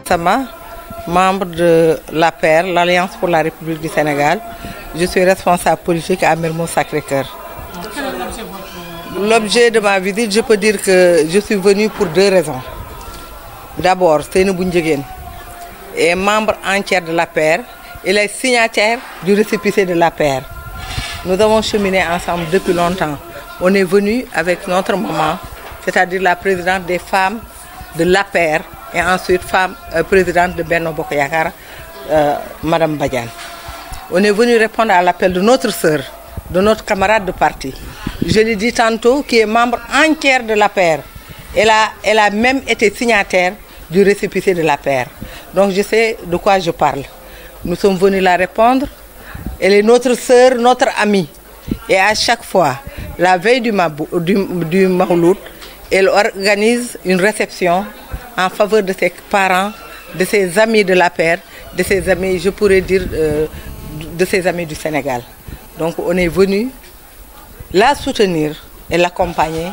Sama, membre de l'APR, l'Alliance pour la République du Sénégal. Je suis responsable politique à Mermoz Sacré-Cœur. L'objet de ma visite, je peux dire que je suis venue pour deux raisons. D'abord, Seynabou Ndiéguène est membre entière de l'APR. Elle est signataire du récépissé de l'APR. Nous avons cheminé ensemble depuis longtemps. On est venu avec notre maman, c'est-à-dire la présidente des femmes de l'APR et ensuite présidente de Benno Bokk Yakaar, Madame Badiane. On est venu répondre à l'appel de notre sœur, de notre camarade de parti. Je l'ai dit tantôt, qui est membre entière de l'APR. Elle a même été signataire du récépissé de l'APR. Donc je sais de quoi je parle. Nous sommes venus la répondre. Elle est notre sœur, notre amie. Et à chaque fois, la veille du Mawlud, elle organise une réception en faveur de ses parents, de ses amis de l'APR, de ses amis, je pourrais dire, de ses amis du Sénégal. Donc on est venu la soutenir et l'accompagner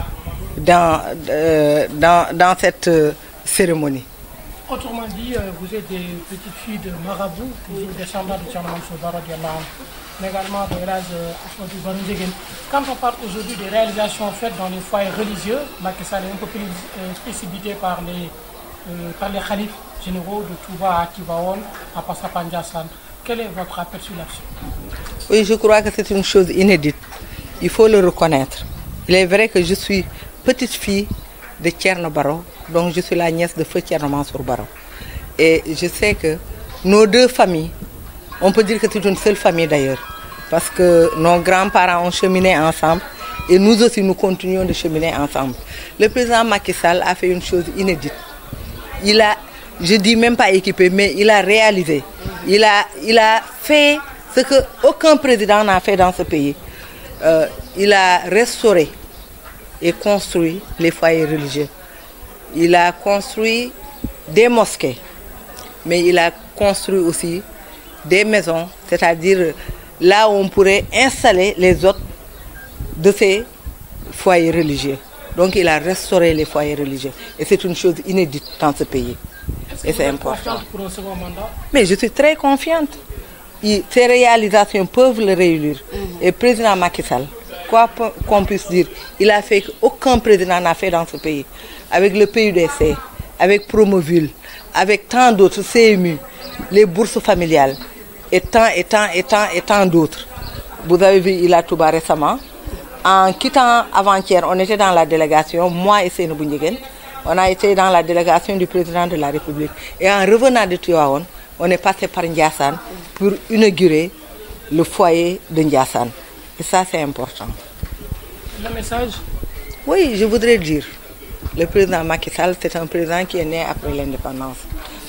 dans cette cérémonie. Autrement dit, vous êtes des petites filles de marabout, descendants de Thierno Mansour Baro, mais également de El Hadj Ahmadou Baro Ndiéguène. Quand on parle aujourd'hui des réalisations faites dans les foyers religieux, Macky Sall est un peu plus précipité par les khalifes généraux de Touba à Tivaouane, à passant par Ndiassane. Quel est votre aperçu là-dessus? Oui, je crois que c'est une chose inédite. Il faut le reconnaître. Il est vrai que je suis petite fille de Thierno Baro, donc je suis la nièce de feu Thierno Mansour Baro. Et je sais que nos deux familles, on peut dire que c'est une seule famille d'ailleurs, parce que nos grands-parents ont cheminé ensemble et nous aussi nous continuons de cheminer ensemble. Le président Macky Sall a fait une chose inédite. Il a, je dis même pas équipé, mais il a réalisé. Il a fait ce que aucun président n'a fait dans ce pays. Il a restauré et construit les foyers religieux. Il a construit des mosquées, mais il a construit aussi des maisons, c'est-à-dire là où on pourrait installer les hôtes de ces foyers religieux. Donc il a restauré les foyers religieux. Et c'est une chose inédite dans ce pays. Et c'est important. Pour un second mandat? Mais je suis très confiante. Ces réalisations peuvent le réunir. Et président Macky Sall, quoi qu'on puisse dire, il a fait qu'aucun président n'a fait dans ce pays. Avec le PUDC, avec Promoville, avec tant d'autres, CMU, les bourses familiales, et tant d'autres. Vous avez vu Ila Touba récemment. En quittant avant-hier, on était dans la délégation, moi et Seynabou Ndiéguène. On a été dans la délégation du président de la République. Et en revenant de Tivaouane, on est passé par Ndiassane pour inaugurer le foyer de Ndiassane. Et ça, c'est important. Le message? Oui, je voudrais dire, le président Macky Sall, c'est un président qui est né après l'indépendance.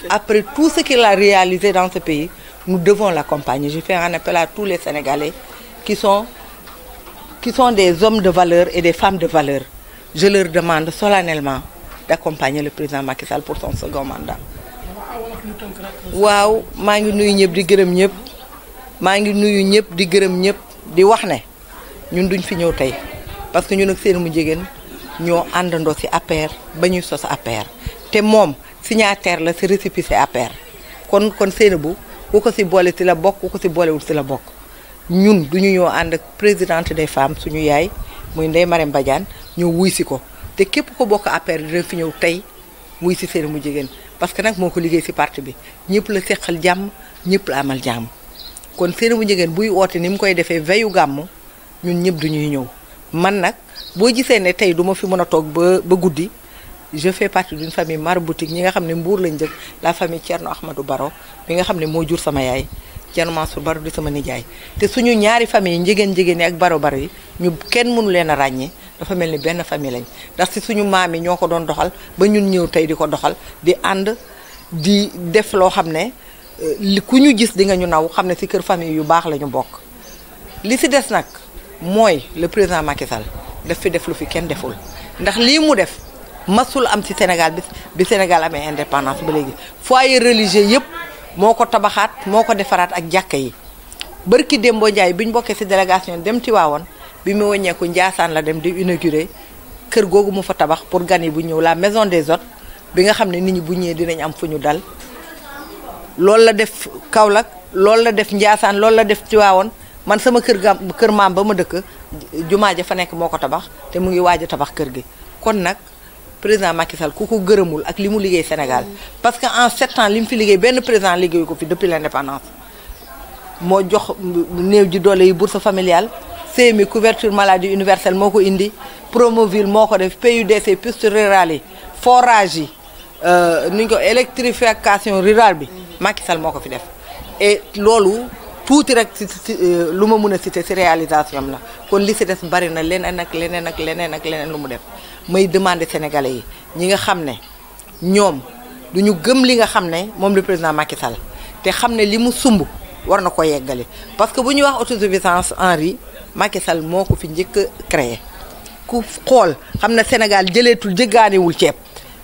Après tout ce qu'il a réalisé dans ce pays, nous devons l'accompagner. Je fais un appel à tous les Sénégalais qui sont des hommes de valeur et des femmes de valeur. Je leur demande solennellement d'accompagner le président Macky Sall pour son second mandat. waaw maa ngi nuyu ñëpp di gërëm ñëpp maa ngi nuyu ñëpp di gërëm ñëpp di wax ne ñun duñ fi ñëw tey parce que ñun ak Seynabou Ndiéguène ñoo àndandoo ci APR ba ñuy sos APR te moom signataire la ci récépissé APR kon Seynabou ku ko ci boole ci la bokk ku ko ci boolewul ci la bokk ñun duñu ñoo ànd ak présidente des femmes suñu yaay muy Ndeye Marème Badiane ñëw wuy ci ko te képp ko bokk APR dina fi ñëw tey wuy ci Seynabou Ndiéguène parce que nag moo ko liggéey ci parti bi ñëpp la seqal jàmm ñëpp la amal jàmm kon Seynabou Ndiéguène buy woote ni mu koy defee veyu gàmm ñun ñëpp duñuy ñëw man nag boo gisee ne tey du ma fi mën a toog ba guddi je fais partie d'une famille maraboutique ñi nga xam ne Mbour lañ dëkk la famille Thierno Ahmadou Baro bi nga xam ne moo jur sama yaay Thierno Mansour Baro di sama nijaay te suñu ñaari famille Ndiéguène yi ak Baro yi ñu kenn mënu leen a ràññee dafa mel ni benn famille lañ ndax ci suñu maam yi ñoo ko doon doxal ba ñun ñëw tey di ko doxal di ànd di def loo xam ne ku ñu gis di nga ñu naw xam ne ci kër famille yu baax la ñu bokk. li ci des nag mooy le président Macky Sall daf fi def lu fi kenn deful ndax lii mu def masul am ci Sénégal bi Sénégal amee indépendance ba léegi foyer religieux yëpp moo ko tabaxaat moo ko defaraat ak jàkka yi barki Dembo Ndiaye bi ñu bokkee ci délégation dem Tivaouane bi mu wàññeeku Ndiassane la dem di inaugurer kër googu mu fa tabax pour gan yi bu ñëw la maison des hôtes bi nga xam ne nit ñi bu ñëwee dinañ am fu ñu dal loolu la def Kaolack loolu la def Ndiassane loolu la def Tivaouane man sama kër maam ba ma dëkk jumaa ja fa nekk moo ko tabax te mu ngi waaj a tabax kër gi kon nag président Macky Sall ku ko gërëmul ak li mu liggéey Sénégal parce que en 7 ans li mu fi liggéey benn président liggéeyu ko fi depuis l'indépendance moo jox néew ji doole yi bourse familiale CMU couverture maladie universelle moo ko indi Promoville moo ko def PUDC piste rurale yi forage yi ni ñu ko électrification rurale bi Macky Sall moo ko fi def et loolu tuuti rek lu ma mën a citer ci réalisation la kon li ci des bari na leneen ak leneen ak leneen ak leneen lu mu def may demander sénégalais yi ñi nga xam ne ñoom du ñu gëm li nga xam ne moom le président Macky Sall te xam ne li mu sumb war na ko yeggale parce que bu ñuy wax autosuffisance en riz Macky Sall moo ko fi njëkk a créé ku xool xam ne Sénégal jëleetul jëggaaniwul ceeb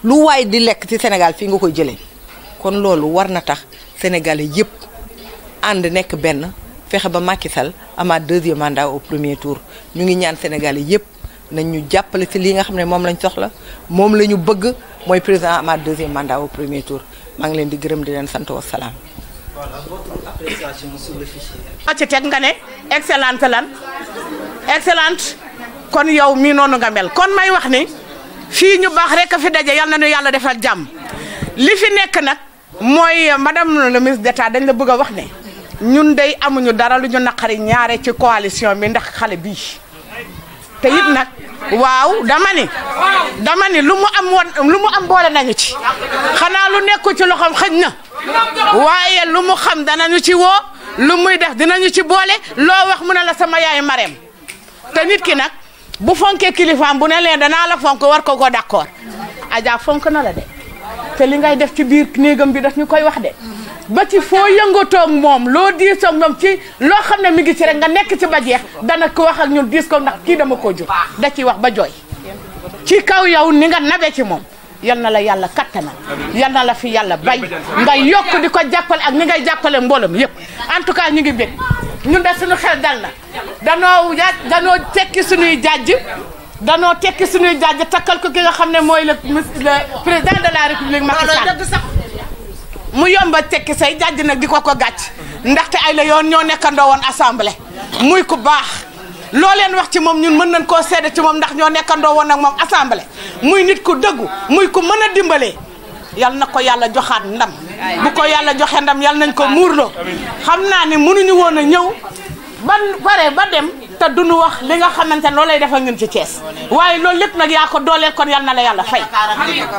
lu waay di lekk ci Sénégal fii nga koy jëlee kon loolu war na tax sénégalais yépp ànd nekk benn fexe ba Macky Sall amaat 2e mandat au premier tour ñu ngi ñaan sénégalais yépp nañ ñu jàppale ci lii nga xam ne moom lañ soxla moom la ñu bëgg mooy président amaat 2e mandat au premier tour maa ngi leen di gërëm di leen sant wa salaam. Voilà votre appréciation sur le fichier. ci teg nga ne excellente lan excellente kon yow mii noonu nga mel kon may wax ni fii ñu baax rek a fi daje yal na nu yàlla defal jàmm li fi nekk nag mooy madame le ministre d'État dañ la bëgg a wax ne ñun day amuñu dara lu ñu naqari ñaare ci coalition bi ndax xale bii te it nag waaw dama ni lu mu am boole nañu ci xanaa lu nekku ci loxoom xëj na waaye lu mu xam danañu ci woo lu muy def dinañu ci boole loo wax mu ne la sama yaay Marème te nit ki nag bu fonkee kilifaam bu ne leen danaa la fonk war ko d'accord Adja fonk na la de te li ngay def ci biir néegam bi daf ñu koy wax de ba ci foo yëngatoog moom loo diisoog moom ci loo xam ne mi ngi ci rek nga nekk ci ba jeex dana ko wax ak ñun diis ko ndax kii dama ko jur da ciy wax ba jooy ci kaw yow ni nga nabe ci moom yal na la yàlla kattanal yal na la fi yàlla bay nga yokk di ko jàppale ak ni ngay jàppale mboolem yëpp en tout cas ñu ngi bég ñun de suñu xel dal na danoo tekki suñuy jàjj takkal ko ki nga xam ne mooy le président de la république Macky Sall mu yomba tekki say jàjj nag di ko gàcc ndaxte ay la yoon ñoo nekkandoo woon assemblée muy ku baax loo leen wax ci moom ñun mën nañ koo seede ci moom ndax ñoo nekkandoo woon ak moom assemblée muy nit ku dëggu muy ku mën a dimbalee yal na ko yàlla joxaat ndam bu ko yàlla joxe ndam yal nañ ko muurloo xam naa ne mënuñu woon a ñëw ba dem te duñu wax li nga xamante ne loolu lay defal ñun ci Thiès waaye loolu lépp nag yaa ko dooleel kon yal na la yàlla fay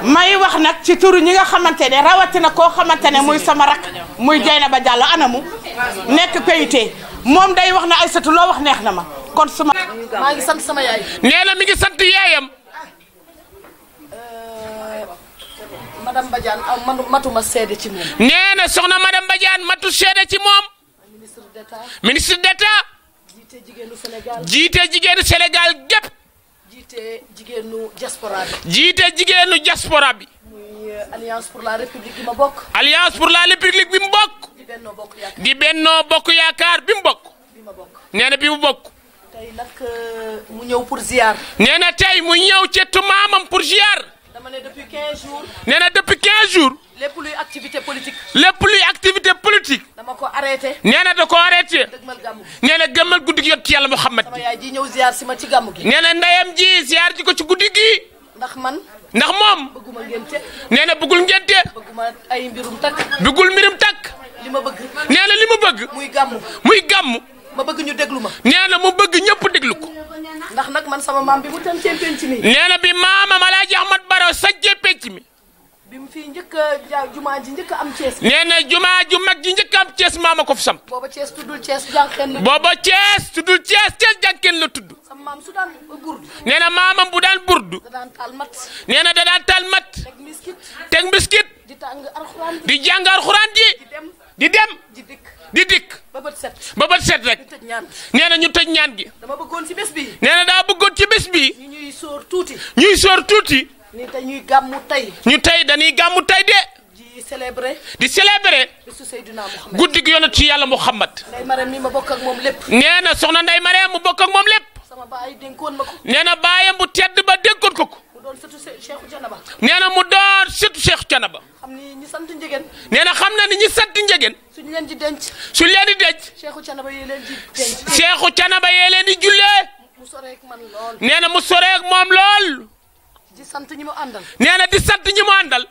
may wax nag ci turu ñi nga xamante ne rawatina koo xamante ne muy sama rak muy Dieynaba Diallo anamu nekk PIT moom day wax na Aïssatou loo wax neex na ma kon suma maa ngi sant sama yaay. nee na mi ngi sant yaayam madame Badiane matuma seede ci moom. nee na soxna madame Badiane matu seede ci moom ministre d'État. ministre d'État jiite jigéenu Sénégal. jiite jigéenu Sénégal gépp jiite jigéenu diaspora bi. jiite jigéenu diaspora bi muy alliance pour la république bi ma bokk. alliance pour la république bi mu bokk di Benno Bokk Yaakaar. di Benno Bokk Yaakaar bi mu bokk bi ma bokk. nee na bi mu bokk tey nag mu ñëw pour ziar. nee na tey mu ñëw ci maamam pour ziar dama ne depuis 15 jours. nee na depuis 15 jours lépp luy activité politique. lépp luy activité politique dama ko arrêté. nee na da ko arrêté dëgmal gàmmu gi. nee na gëmmal guddi gi yot ci yàlla Muhammad sama yaay ji ñëw ziar si ma ci gàmmu gi. nee na ndeyam ji ziar ji ko ci guddi gi ndax man. ndax moom bëgguma ngénte. nee na bëggul ngente bëgguma ay mbirum takk. bëggul mbirum takk li ma bëgg. nee na li mu bëgg muy gàmmu. muy gàmm ma bëgg ñu déglu ma. nee na mu bëgg ñëpp déglu ko ndax nag man sama maam bi mu tën cee penc mi. nee na bi maamam Alaaji Ahmad Baro sajjee penc mi bi mu fi njëkk a jumaa ji njëkk a am Thiès. nee na jumaa ju mag ji njëkk am Thiès maama ko fi samp booba Thiès tuddul Thiès jànqeen la. booba Thiès tuddul Thiès jànkeen la tudd sama maam su daan burdu. nee na maamam bu daan burdu da daan taal mat. nee na da daan taal mat teg miskit. teg mbiskit di tàng alxuraan di jàng alxuraan ji di dem di dikk. di dikk ba bët set. ba bët set rek ñu tëj ñaan. nee na ñu tëj ñaan gi dama bëggoon ci bés bi. nee na daa bëggoon ci bés bi ñu ñuy sóor tuuti. ñuy soor tuuti ni dañuy gàmmu tey. ñu tey dañuy gàmmu tey de di célébrer. di célébrer bésu Seydina Mouhamed. guddi gi yonent ci yàlla Muhammad Ndeye Marème mi ma bokk ak moom lépp. nee na soxna Ndeye Marème mu bokk ak moom lépp sama baay dénkoon ma ko. nee na baayam bu tedd ba dénkoon ko ko mu doon sëtu Cheikhu Janaba. nee na mu door surtout Cheikh Thiénaba xam ni ñi sant Njëgeen. nee na xam na ni ñi sant Njëgeen suñu leen di denc su leen di denc Cheikhou Thiénaba yi leen di denc Cheikhou Thiénaba yee leen di jullee mu soreek man lool nee na mu soreek moom lool di sant ñi mu àndal nee na di sant ñi mu àndal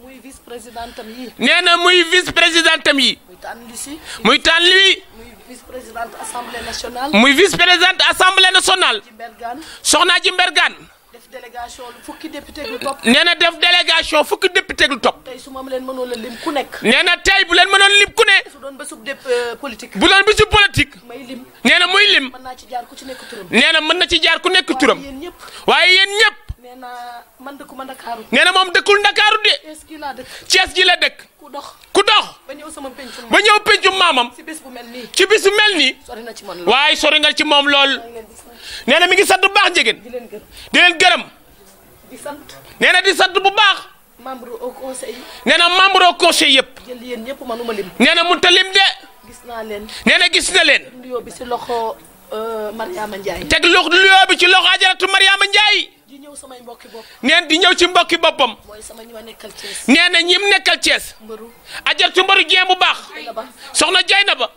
muy vice président tam yi nee na muy vice président tam yi muy tànn li si muy tànn li muy vice présidente assemblée nationale muy vice présidente assemblée nationale ci Mbergane soxna ji Mbergane def délégation fukki député lu topp nee na def délégation fukki député lu topp tey su ma leen mënoon la lim ku nekk nee na tey bu leen mënoon lim ku ne su doon bésub politique bu doon bisu politique may lim nee na muy lim mën naa ci jaar ku ci nekk turam nee na mën na ci jaar ku nekk turam yéen ñëpp waaye yéen ñëpp nee na man dëkkuma Ndakaaru nee na moom dëkkul Ndakaaru de est-ce que laa dëkk Thiès gi la dëkk ku dox ku dox ba ñëw sama pencum ba ñëw pencum maamam si bés bu mel nii ci bisu mel nii sori na ci man waaye sori nga ci moom lool nee na mi ngi sant bu baax Njëgeen di leen gërëm di leen gërëm di sant nee na di sant bu baax membre au conseil nee na membre au conseil yëpp jël yéen ñëpp manuma lim nee na mënut a lim de gis naa leen nee na gis na leen nuyoo bi si loxo Mariama Ndiaye teg nuyoo bi ci loxo ajaratu Mariama Ndiaye di ñëw samay mbokki bopp neen di ñëw ci mbokki boppam mooy sama ñi ma nekkal Thiès nee na ñim nekkal Thiès mbëru ajaratu mbaru Dieng bu baax Daba soxna Jay na ba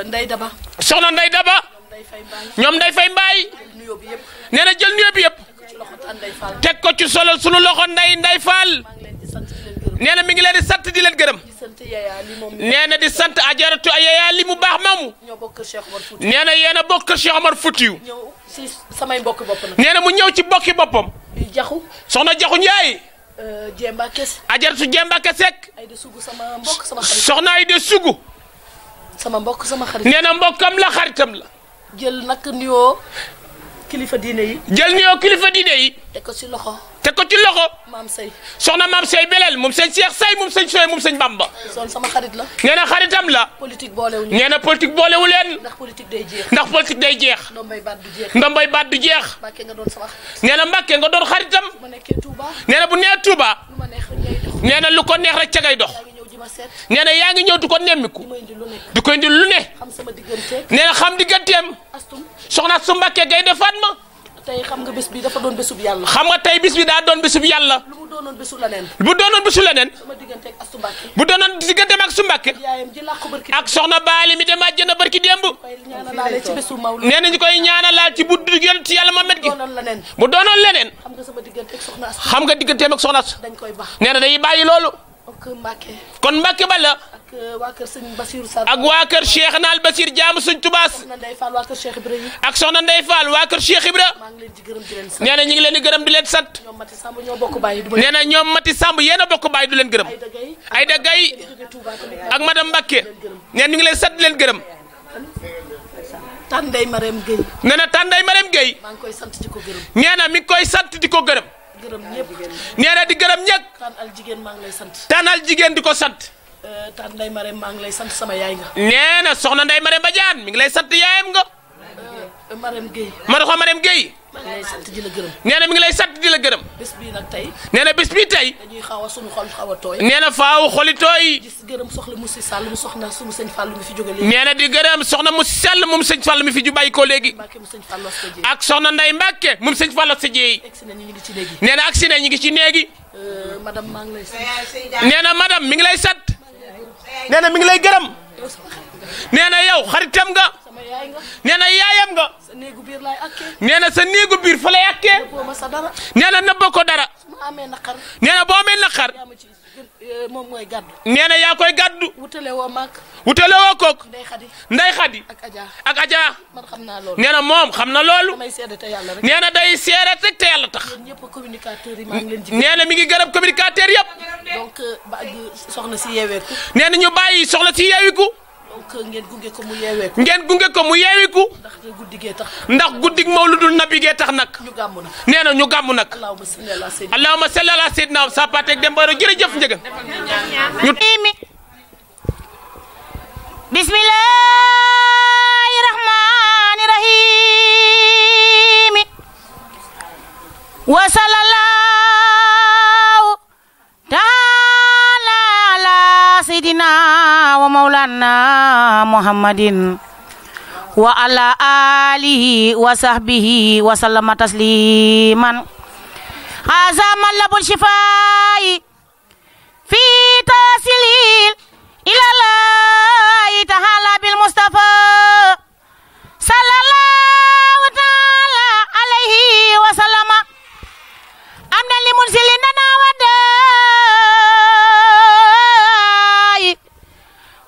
Ndey Daba soxna Ndey Daba Ndey Fay Mbaay ñoom Ndey Fay Mbaay nuyoo bi yëpp nee na jël nuyoo bi yëpp ci loxo Tane Ndey Fall teg ko ci solo sunu loxo Ndey Fall maa ngi leen di sant di leen gërëm nee na mi ngi leen di sant di leen gërëm di sant Yaya li moom nee na di sant ajaratu Yaya li mu baax moomu ñoo bokk Cheikh Omar Fouti nee na yéen a bokk Cheikh Omar Foutiou ñëw si samay mbokki bopp nag nee na mu ñëw ci bokki boppam jaxu soxna Jaxu Njaay Jemba Kes ajaratu Jembake Seck ay de sugu sama mbokk sama xarit soxna ay de sugu sama mbokk sama xarit nee na mbokkam la xaritam la jël nag nuyoo kilifa diine yi jël nuyoo kilifa diine yi teg ko si loxo teg ko ci loxo maam Sey soxna maam Sey Belel moom sëñ Cheikh Say moom sëñ Soy moom sëñ Bamba son sama xarit la nee na xaritam la politique boolewuñu nee na politique boolewu leen ndax politique day jeex ndax politique day jeex ndombay baat du jeex ndombay baat du jeex Mbàkke nga doon sama xarit nee na Mbàkke nga doon xaritam bu ma nekkee Touba nee na bu nee Touba lu ma neex rek ngay dox nee na lu ko neex rek ca ngay dox yaa ngi ñëw di ma seet nee na yaa ngi ñëw di ko nemmiku di ma indi lu nekk di ko indi lu ne xam sama digganteeg nee na xam digganteem astum soxna su Mbàkke Gaynde Fatma tey xam nga bés bi dafa doon bésub yàlla xam nga tey bis bi daa doon bisub yàlla lu mu doonoon bésu la neen bu doonoon bisu leneen sama digganteeg astu Mbàkke bu doonoon digganteem ak su Mbàkke yaayam ji làqu barki ak soxna Baali mi dem àjjana barki démb koy ñaanalaale ci bésu mawlu nee na ñu koy ñaanalaal ci bu yonent yàlla Muhammad gi doonoon la neen bu doonoon leneen xam nga sama digganteeg soxna astu xam nga digganteem ak soxna su dañ koy baax nee na day bàyyi loolu ak Mbàkke kon Mbàkke ba la ak waa kër sëñ Basiru Sarr ak waa kër Cheikh Naal Basir jaamu suñ tubaas na Ndey Fall waa kër Cheikh Ibrahima ak soxna Ndey Fall waa kër Cheikh Ibra maa ngi leen di gërëm di leen sant nee na ñu ngi leen di gërëm di leen sant ñoom Mati Samb ñoo bokk bàyyi du ma nee na ñoom Mati Samb yéen a bokk bàyyi du leen gërëm ay dagay Ayda Gaye jóge Touba tamit ak madame Mbacke nee na ñu ngi leen sant di leen gërëm Tane Ndey Marème Gueye nee na Tànday Marème Gueye maa ngi koy sant di ko gërëm nee na mi ngi koy sant di ko gërëm gërëm ñëpp nee na di gërëm ñëpp Tane al jigéen maa ngi lay sant tànnal jigéen di ko sant Tane Ndey Marème maa ngi lay sant sama yaay nga nee na soxna Ndey Marème Badiane mi ngi lay sant yaayam nga Marème Gueye ma doxoo Marème Gueye maa ngi lay sant di la gërëm nee na mi ngi lay sant di la gërëm bés bii nag tey nee na bés bii tey dañuy xaw a sunu xol xaw a tooy nee na faaw xolitooy gis gërëm soxla Moussi Sall mu soxna sunu sëñ Fallou mi fi jóge léegi nee na di gërëm soxna mu sell moom sëñ Fall mi fi ju bàyyi ko léegi Mbàkke mu sëñ Fallou Asta Dieye ak soxna Ndey Mbàkke moom sëñ Fall sa jeey egsi na ñu ngi ci léegi nee na agsi na ñu ngi ci néegi madame maa ngi lay sant nee na madame mi ngi lay sant nee na mi ngi lay gërëm nee na yow xaritam nga sama yaay nga nee na yaayam nga sa néegu biir laay akkee nee na sa néegu biir fa la yàkkee boo ma sa dara nee na nëbba ko dara su ma amee naqar nee na boo amee naqar yaa ma ci moom mooy gàddu nee na yaa koy gàddu wutale woo maag wutale woo koog Ndey Xadi Ndey Xadi ak Adja ak Adja man xam naa loolu nee na moom xam na loolu damay seede te yàlla rek nee na day seere rek te yàlla tax yéen ñëpp communicateurs yi maa ngi leen di nee na mi ngi gërëm communicateur yëpp donc ba soxna si yeeweeku nee na ñu bàyyi soxla si yeewiku donc ngeen gunge ko mu yeeweeku ngeen gunge ko mu yeewiku ndax guddi gee tax ndax guddig mawludul nabi gee tax nag ñu gàmm na nee na ñu gàmm nag allahumma salli ala sayyidina allahumma salli ala sayyidina sa patek dem baro jërëjëf njëga ñu bismillahi rahmani rahim wa sallallahu ta'ala ala sayyidina wa maulana muhammadin wa ala alihi wa sahbihi wa sallama tasliman haza malabul shifai في تاسليل إلى الله تعالى بالمصطفى صلى الله تعالى عليه وسلم أمنا لمنزلنا وداي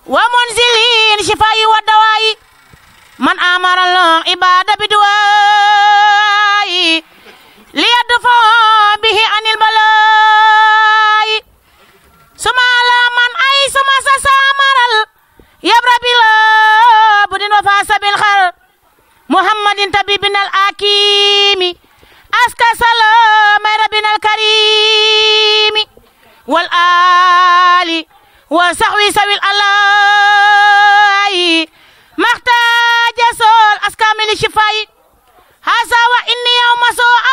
ومنزلين شفاء ودواء من أمر العباد بدواء ليدفع به عن البلاء ثم على من أي ثم سامر يبرى بلا بدن وفاس بالخير محمد طبيبنا الحكيم أزكى سلام ربنا الكريم والآل وصحبه سوي الألاء محتاج سول أسكامل الشفاء هذا وإني يوم سوء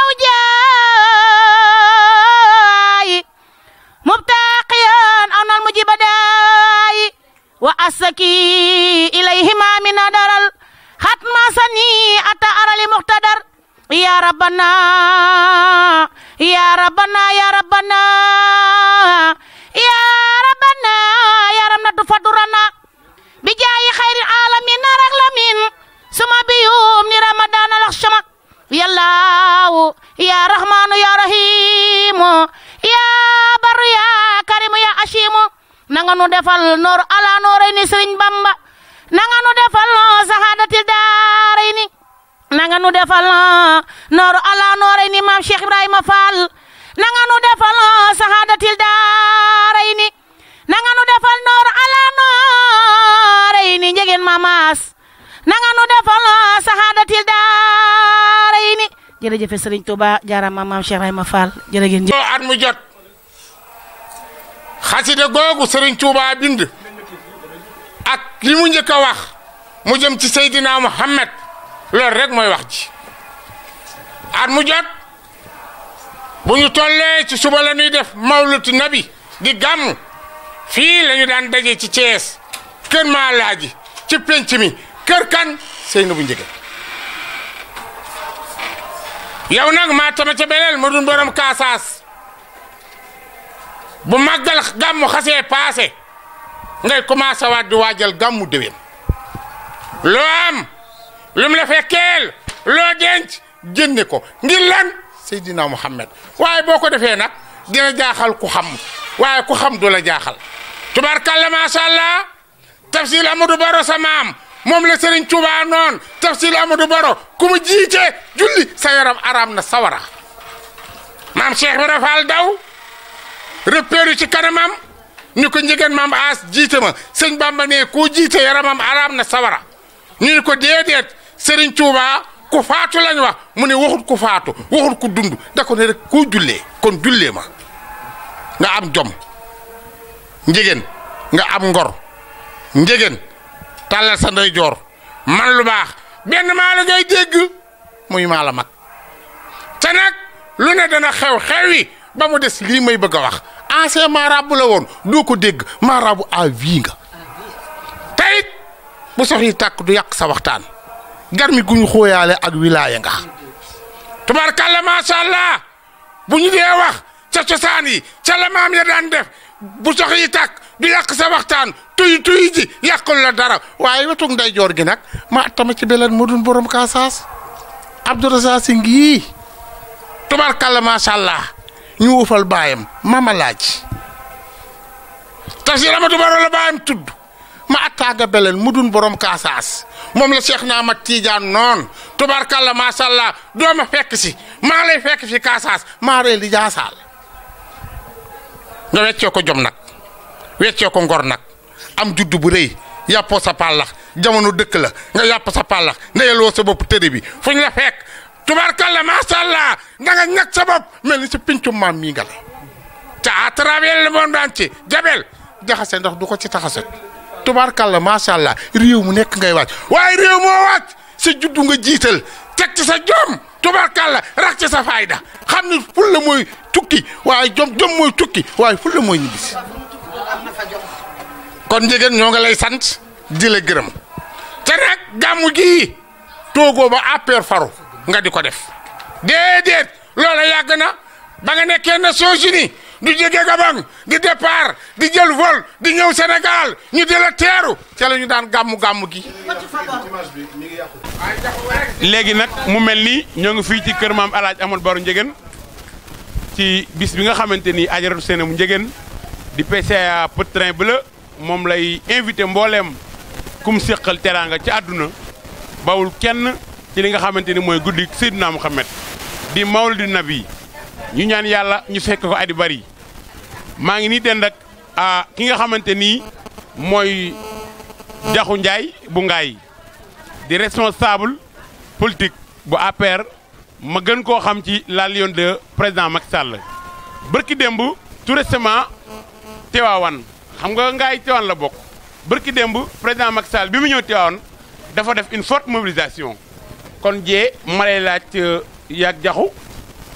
أوجاي مبتاقيا أن المجيب داي وأسكي إليهما من درل ختم سني أتى أرى لمقتدر يا ربنا يا ربنا يا ربنا يا ربنا يا ربنا تفضلنا بجاي خير العالمين رغلمين ثم بيوم رمضان الأخشم يا الله يا رحمن يا رحيم يا بر يا كريم يا أشيم نغنو دفال نور على نورين سرين بامبا نغنو دفال سعادة الدارين نغنو دفال نور على نورين مام شيخ إبراهيم فال نغنو دفال سعادة الدارين نغنو دفال نور على نورين جيجن ماماس nanganu defal sahadatil daarayni jërëjëf Serigne Touba jaarama maam Cheikh Ibrahima Fall jërë ngeen jëf at mu jot xasida googu Serigne Touba bind ak li mu njëkk a wax mu jëm ci Seydina Muhammad loolu rek mooy wax ji at mu jot bu ñu tollee ci suba la ñuy def mawlutu nabi di gàmm fii la ñu daan daje ci Thiès kër Maalaaji ci penc mi kër kan Seynabou Ndiéguène yow nag maa tama ca beleel ma dun borom kaasaas bu màggal gàmmu xasee paase ngay commencé waat di waajal gàmmu déwén loo am lu mu la fekkeel loo denc génne ko ngir lan Seydina Muhammad waaye boo ko defee nag dina jaaxal ku xam waaye ku xam du la jaaxal tubaarkàlla macha allah tafsir Amadou Baro sa maam moom la Serigne Touba noon tafsir Amadou Baro ku mu jiite julli sa yaram araam na sawara maam Cheikh Ibra Fall daw repéru ci kanamam ñu ko Ndiéguène maam As jiite ma sëñ Bamba ne ku jiite yaramam araam na sawara ñu ko déedéet Serigne Touba ku faatu lañ wax mu ne waxut ku faatu waxut ku dund da ko ne rek ku jullee kon jullee ma nga am jom Ndiéguène nga am ngor Ndiéguène tàllal sa ndeyjoor man lu baax benn maa la ngay dégg muy maa la mag te nag lu ne dana xew-xewi ba mu des lii may bëgg a wax ancien marabout la woon doo ko dégg marabout à vie nga tayit bu sox yi tàkk du yàq sa waxtaan garmi gu ñu xooyaale ak wilaaya nga tubaarkàlla macha allah bu ñu dee wax ca cosaan yi ca la maam ya daan def bu sox yi tàkk du yàq sa waxtaan tuy ji yàqul la dara waaye wetu ndeyjoor gi nag ma tama ci beleen mu dun borom kaasaas Abdourassa si ngi tubaarkàlla macha allah ñu wufal baayam mama laaj tafsir Amadou Baro la baayam tudd ma attaaga beleen mu dun borom kaasaas moom la Cheikh na Ahmad Tidiane noon tubaarkàlla macha allah dooma fekk si maa lay fekk fi kaasaas maa ree li jaasaal nga weccoo ko jom nag weccoo ko ngor nag am juddu bu rëy yàppoo sa pàllax jamono dëkk la nga yàpp sa pàllax ndeyaloo sa bopp tëri bi fu ñu la fekk tubaarkàlla macha allah da nga ñàkk sa bopp mel ni sa pincum maam mii nga la te à travers le monde entier jabel jaxase ndax du ko ci taxaset tubaarkàlla macha allah réew mu nekk ngay wàcc waaye réew moo wàcc sa juddu nga jiital teg ci sa jom tubaarkàlla rax ci sa fayda xam ni ful la mooy tukki waaye jom mooy tukki waaye ful la mooy ñibbisi kon Ndiéguène ñoo nga lay sant di la gërëm te nag gàmmu gi toogoo ba APR faru nga di ko def déedéet loola yàgg na ba nga nekkee Nations Unies di jóge Gabon di départ di jël vol di ñëw Sénégal ñu di la teeru ca la ñu daan gàmmu gi. léegi nag mu mel ni ñoo ngi fii ci kër maam El Hadj Ahmadou Baro Ndiéguène ci bis bi nga xamante ni Adjaratou Seynabou Ndiéguène di PCA Petit Train Bleu moom lay invité mbooleem kum séqal teraanga ci àdduna bawul kenn ci li nga xamante ni mooy guddi Seydina Mouhamed di mawlidu nabi ñu ñaan yàlla ñu fekk ko adi bari maa ngi nii den rek ki nga xamante ni mooy Jaxu Njaay bu ngaay di responsable politique bu APR ma gën koo xam ci la Lion de président Macky Sall bërki démb tout récemment Tiwaawan xam nga ngaay Tiwaawan la bokk bërki démb président Macky Sall bi mu ñëw Tiwaawan dafa def une forte mobilisation kon jee ma lay laaj yaag Jaxu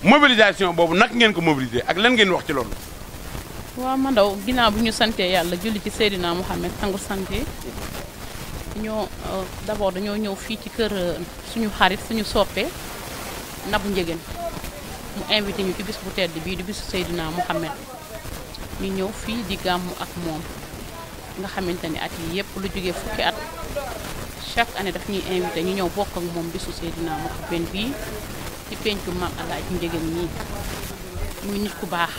mobilisation boobu nag ngeen ko mobiliser ak lan ngeen wax ci loolu. waaw Mandaw ginnaaw bu ñu santee yàlla julli ci Seydina Mouhamed sangu santé ñoo d'abord dañoo ñëw fii ci kër suñu xarit suñu soppe Nabou Ndiéguène mu invité ñu ci bis bu tedd bii di bisu Seydina Mouhamed ñu ñëw fii di gàmmu ak moom nga xamante ni at yi yëpp lu jógee fukki at chaque année daf ñuy invité ñu ñëw bokk ak moom bisu Seydina Mouhamed bii ci pencu maam El Hadj Ndiéguène nii muy nit ku baax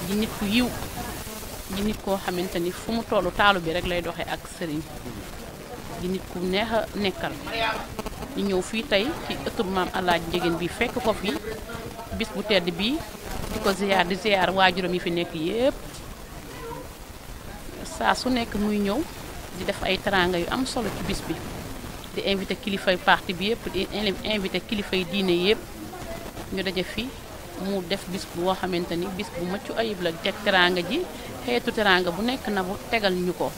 di nit ku yiw di nit koo xamante ni fu mu tollu taalu bi rek lay doxee ak sëriñ di nit ku neex a nekkal ñu ñëw fii tey ci ëttub maam El Hadj Ndiéguène bi fekk ko fi bis bu tedd bii di ko ziyaar di ziyaar waajuram yi fi nekk yépp saa su nekk muy ñëw di def ay teraanga yu am solo ci bis bi di invité kilifay parti bi yëpp di invité kilifay diine yëpp ñu daje fi mu def bis boo xamante ni bis bu mucc ayib la teg teraanga ji xeetu teraanga bu nekk na bu tegal ñu ko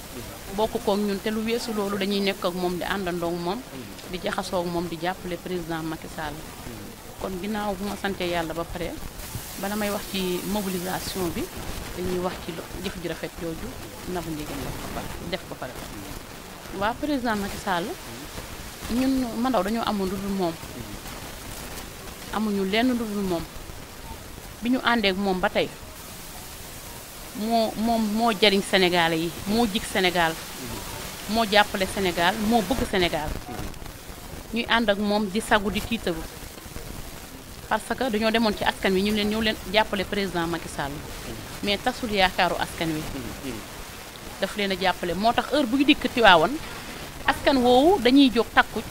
bokk kook ñun te lu weesu loolu dañuy nekk ak moom di àndandoo ak moom di jaxasoo ak moom di jàppale président Macky Sall kon ginnaaw bu ma sante yàlla ba pare bala may wax ci mobilisation bi dañuy wax ci jëf ju rafet jooju Nabou Ndiéguène def ko pare waa président Macky Sall ñun Mandaw dañoo amul lu dul moom amuñu lenn lu dul moom bi ñu àndeek moom ba tey moo jariñ Sénégalais yi moo jig Sénégal moo jàppale Sénégal moo bëgg Sénégal ñuy ànd ak moom di sagu di tiitaru parce que dañoo demoon ci askan wi ñu leen ñëw leen jàppale président Macky Sall mais tasul yaakaaru askan wi daf leen a jàppale moo tax heure buy dikk Tiwaawan askan woowu dañuy jóg takku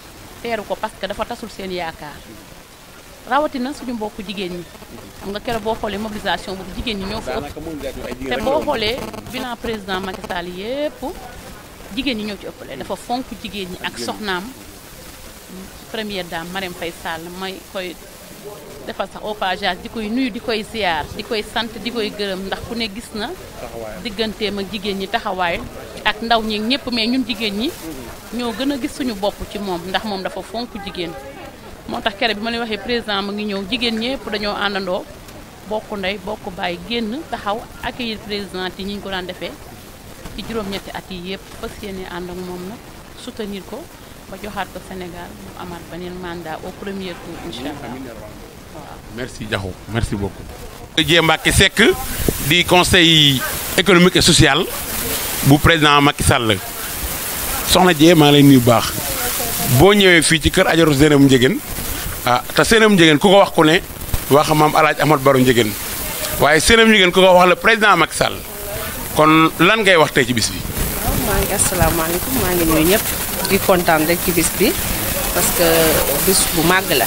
teeru ko parce que dafa tasul seen yaakaar rawatina suñu mbokku jigéen ñi xam nga keroog boo xoolee mobilisation boobu jigéen ñi ñoo fa ëpp te boo xoolee bilan président Macky Sall yépp jigéen ñi ñoo ci ëppale dafa fonk jigéen ñi ak soxnaam première dame Marème Faye Sall may koy defal sax au passage di koy nuyu di koy ziar di koy sant di koy gërëm ndax ku ne gis na digganteem ak jigéen ñi taxawaay ak ndaw ñi ñëpp mais ñun jigéen ñi ñoo gën a gis suñu bopp ci moom ndax moom dafa fonk jigéen moo tax kere bi ma leen waxee président ma ngi ñëw jigéen ñëpp dañoo àndandoo bokk ndey bokk bàyyi génn taxaw accueillir président yi ñi ñu ko daan defee ci juróom-ñetti at yi yëpp fas yéene ànd ak moom nag soutenir ko ba joxaat ko Sénégal mu amaat beneen mandat au premier tour incha allah waaw. merci Diakhou merci beaucoup. Dieye Mbacké Seck di conseil économique et social bu président Macky Sall soxna Dieye maa ngi lay nuyu bu baax boo ñëwee fii ci kër Adjaratou Seynabou Ndiéguène te Seynabou Ndiéguène ku ko wax ku ne wax maam El Hadj Ahmadou Baro Ndiéguène waaye Seynabou Ndiéguène ku ko wax le président Macky Sall kon lan ngay wax tey ci bis bi. waaw maa ngi asalaamaaleykum maa ngi nuyu ñëpp di kontaan rek ci bis bi parce que bis bu màgg la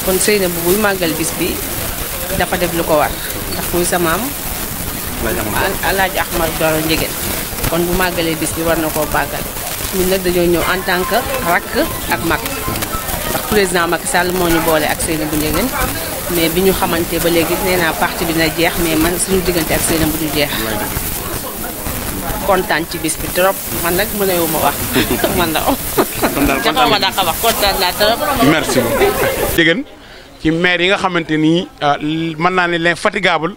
kon Seynabou buy màggal bis bi dafa def lu ko war ndax muy sa maam El Hadj Ahmadou Baro Ndiéguène kon bu màggalee bis bi war na koo bàggal ñun nag dañoo ñëw en tant que rakk ak mag ndax président Macky Sall moo ñu boole ak Seynabou Ndiéguène mais bi ñu xamante ba léegi nee naa parti bi na jeex mais man suñu diggante ak Seynabou du jeex kontaan ci bis bi trop man nag mënewu ma wax man la jaxaw ma daa ko wax kontaan naa trop. merci beaucoup. Ndiéguène ci maire yi nga xamante ni mën naa ne l'infatigable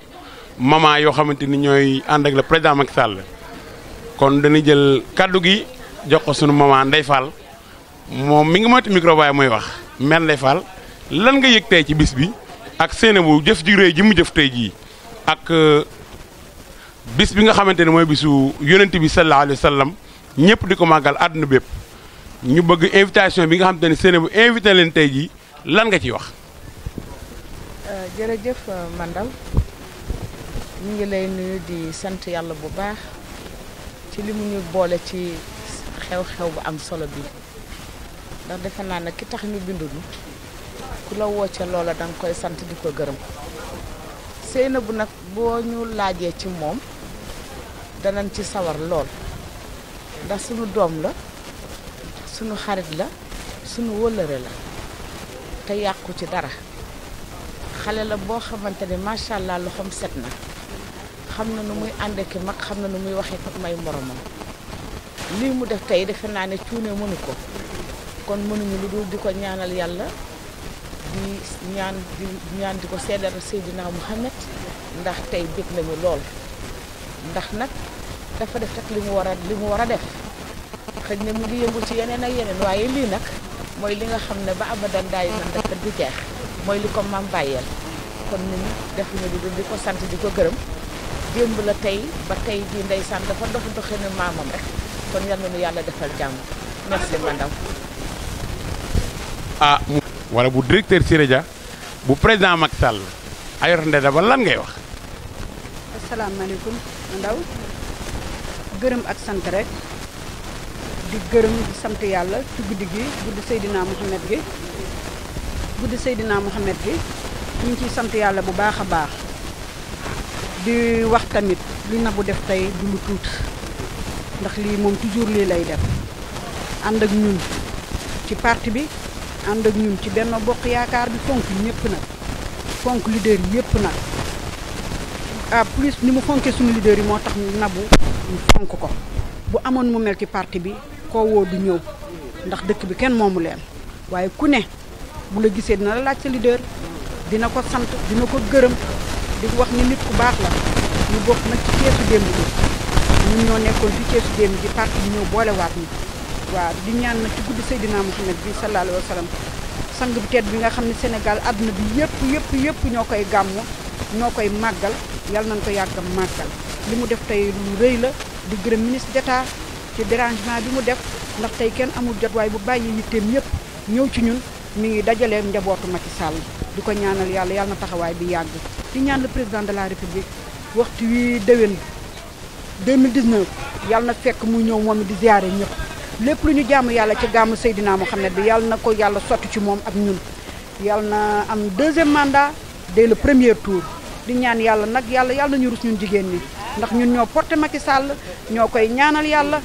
maman yoo xamante ni ñooy ànd ak le président Macky Sall kon dañuy jël kaddu gi jox ko sunu maman Ndeye Fall moom mi ngi moytu micro waaye mooy wax mère Ndeye Fall lan nga yëg tey ci bis bi ak Seynabou jëf ji rëy ji mu jëf tey jii ak bis bi nga xamante ne mooy bisu yonent bi sallallahu alayhi wa sallam ñëpp di ko màggal àdduna bépp ñu bëgg invitation bi nga xamante ne Seynabou invité leen tey jii lan nga ciy wax. jërëjëf Mandal ñu ngi lay nuyu di sant yàlla bu baax ci li mu ñu boole ci xew-xew bu am solo bi ndax defe naa ne ki tax ñu bindu ku la woo ca loola danga koy sant di ko gërëm Seynabou nag boo ñu laajee ci moom danañ ci sawar lool ndax sunu doom la sunu xarit la sunu wëllëre la te yàqu ci dara xale la boo xamante ne macha allah loxoom set na xam na nu muy àndee ki mag xam na nu muy waxee ak may moromam lii mu def tey defe naa ne cuune mënu ko kon mënuñu lu dul di ko ñaanal yàlla di ñaan di ko seedal Seydina Muhammad ndax tey bég nañu lool ndax nag dafa def rek li mu war a def xëy na mu ngi yëngu ci yeneen ak yeneen waaye lii nag mooy li nga xam ne ba abadan daay man dafa du jeex mooy li ko maam bàyyeel kon ñun defuñu lu dul di ko sant di ko gërëm démb la tey ba tey jii ndeysaan dafa doxe ne maamam rek kon yal na nu yàlla defal jàmm merci Mandaw. wala bu directeur Siré Dia bu président Macky Sall Ayor Ndeye Daba lan ngay wax. asalaamaaleykum Mandaw gërëm ak sant rek di gërëm di sant yàlla ci guddi gi guddi Seydina Mohamed gi ñu ngi ciy sant yàlla bu baax a baax di wax tamit li Nabou def tey du lu tuuti ndax lii moom toujours lii lay def ànd ak ñun ci parti bi ànd ak ñun ci Benno Bokk Yaakaar bi fonk ñëpp nag fonk leader yëpp nag plus ni mu fonkee suñu leader yi moo tax Nabou ñu fonk ko bu amoon mu mel ci parti bi koo woo du ñëw ndax dëkk bi kenn moomu leen waaye ku ne bu la gisee dina la laaj sa leader dina ko sant dina ko gërëm di wax ni nit ku baax la ñu bokk nag ci keesu démb bi ñun ñoo nekkoon ci keesu démb bi parti bi ñëw boolewaat ñu waaw di ñaan nag ci guddi Seydina Muhammad bi sallallahu alayhi wa sallam sang bu tedd bi nga xam ne Sénégal àdduna bi yëpp ñoo koy gàmmu ñoo koy màggal yàlla nañ ko yàgg màggal li mu def tey lu rëy la di gërëm ministre d'État ci dérangement bi mu def ndax tey kenn amul jot waaye bu bàyyi yitteem yëpp ñëw ci ñun mi ngi dajalee njabootu Macky Sall di ko ñaanal yàlla na taxawaay bi yàgg di ñaan le président de la république waxtu wi déwén 2019 yàlla na fekk mu ñëw moom di ziare ñëpp lépp lu ñu jaamu yàlla ci gàmmu Seydina Mohamed bi yàlla na ko yàlla sotti ci moom ak ñun yàlla na am deuxième mandat dès le premier tour di ñaan yàlla nag yàlla na ñu rus ñun jigéen ñi ndax ñun ñoo porté Macky Sall ñoo koy ñaanal yàlla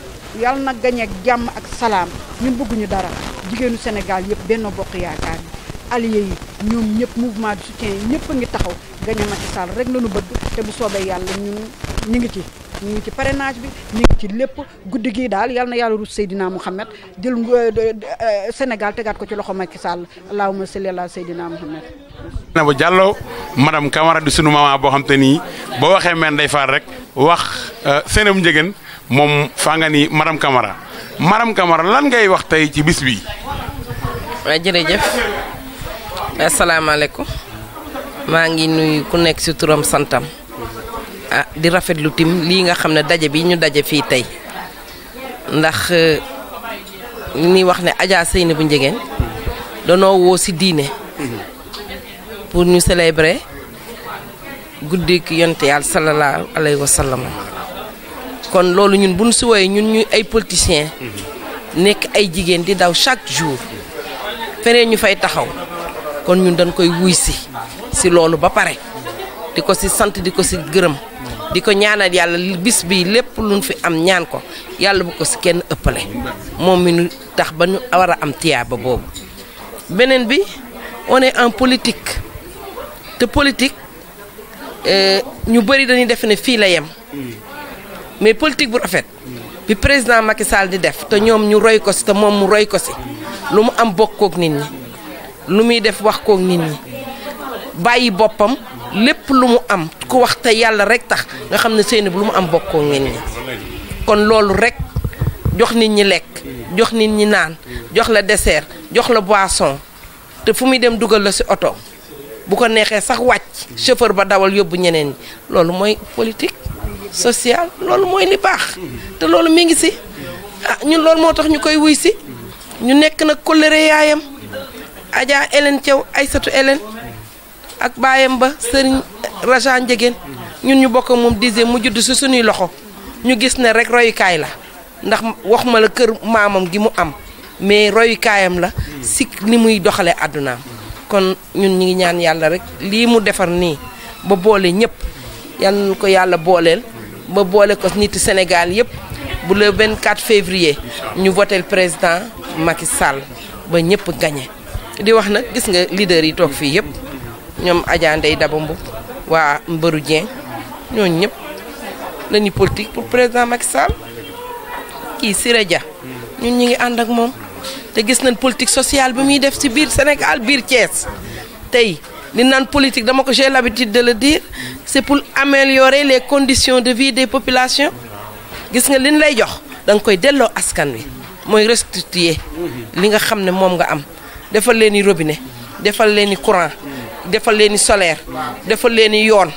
na gañe ak jàmm ak salaam ñun bëgguñu dara jigéenu Sénégal yëpp Benno Bokk Yaakaar yi alliés yi ñoom ñëpp mouvement de soutien yi ñëpp a ngi taxaw gañe Macky Sall rek la ñu bëgg te bu soobee yàlla ñun ñu ngi ci parrainage bi ñu ngi ci lépp guddi gii daal yàlla na yàlla rus Seydina Mohamed jël Sénégal tegaat ko ci loxo Macky Sall allahumma salli ala Seydina Mohamed. Nabou Diallo madame Camara di sunu maman boo xam te nii boo waxee meen day faar rek wax Seynabou Ndiéguène moom faa nga ni madame Camara lan ngay wax tey ci bis bi. waaw jërëjëf asalaamaaleykum maa ngi nuyu ku nekk ci turam santam di rafetlu tim lii nga xam ne daje bi ñu daje fii tey ndax li ñuy wax ne Adja Seynabou Ndiéguène danoo woo ci diine pour ñu célébrer guddik yonte yàlla sallallahu alayhi wa sallam kon loolu ñun bu ñu si woowee ñun ñu ay politiciens nekk ay jigéen di daw chaque jour feneen ñu fay taxaw kon ñun dañ koy wuy si loolu ba pare di ko si sant di ko si gërëm di ko ñaanal yàlla bis bi lépp luñ fi am ñaan ko yàlla bu ko si kenn ëppale moom mi nu tax ba ñu war a am tiyaaba boobu. beneen bi on est en politique te politique ñu bëri dañuy def ne fii la yem mais politique bu rafet bi président Macky Sall di def te ñoom ñu roy ko si te moom mu roy ko si lu mu am bokkook nit ñi lu muy def wax kook nit ñi bàyyi boppam lépp lu mu am ku wax te yàlla rek tax nga xam ne Seynabou lu mu am bokkook nit ñi kon loolu rek jox nit ñi lekk jox nit ñi naan jox la dessert jox la boisson te fu muy dem dugal la si oto bu ko neexee sax wàcc chauffeur ba dawal yóbbu ñeneen ñi loolu mooy politique sociale loolu mooy li baax te loolu mi ngi si ñun loolu moo tax ñu koy wuy si ñu nekk nag kóllëre yaayam Adja Hélène Thiaw Aïssatou Hélène ak baayam ba Serigne Raja Ndiéguène ñun ñu bokk moom disé mu judd si suñuy loxo ñu gis ne rek royukaay la ndax wax ma la kër maamam gi mu am mais royukaayam la si ni muy doxalee àddunaam kon ñun ñi ngi ñaan yàlla rek lii mu defar nii ba boole ñëpp yal na ko yàlla booleel ba boole ko nit Sénégal yëpp bu le 24 février ñu voté le président Macky Sall ba ñëpp gagné di wax nag gis nga leader yi toog fii yëpp ñoom Adja Ndeye Daba Mboup waa Mbëru Dieng ñooñu ñëpp lañuy politique pour président Macky Sall kii Siré Dia ñun ñi ngi ànd ak moom te gis nañ politique sociale bi muy def ci biir Sénégal biir Thiès tey li naan politique dama ko j'ai l'habitude de le dire c'est pour améliorer les conditions de vie des populations gis nga liñ lay jox da nga koy delloo askan wi mooy restituer li nga xam ne moom nga am defal leen i robinet defal leen i courant defal leen i solaire defal leen i yoon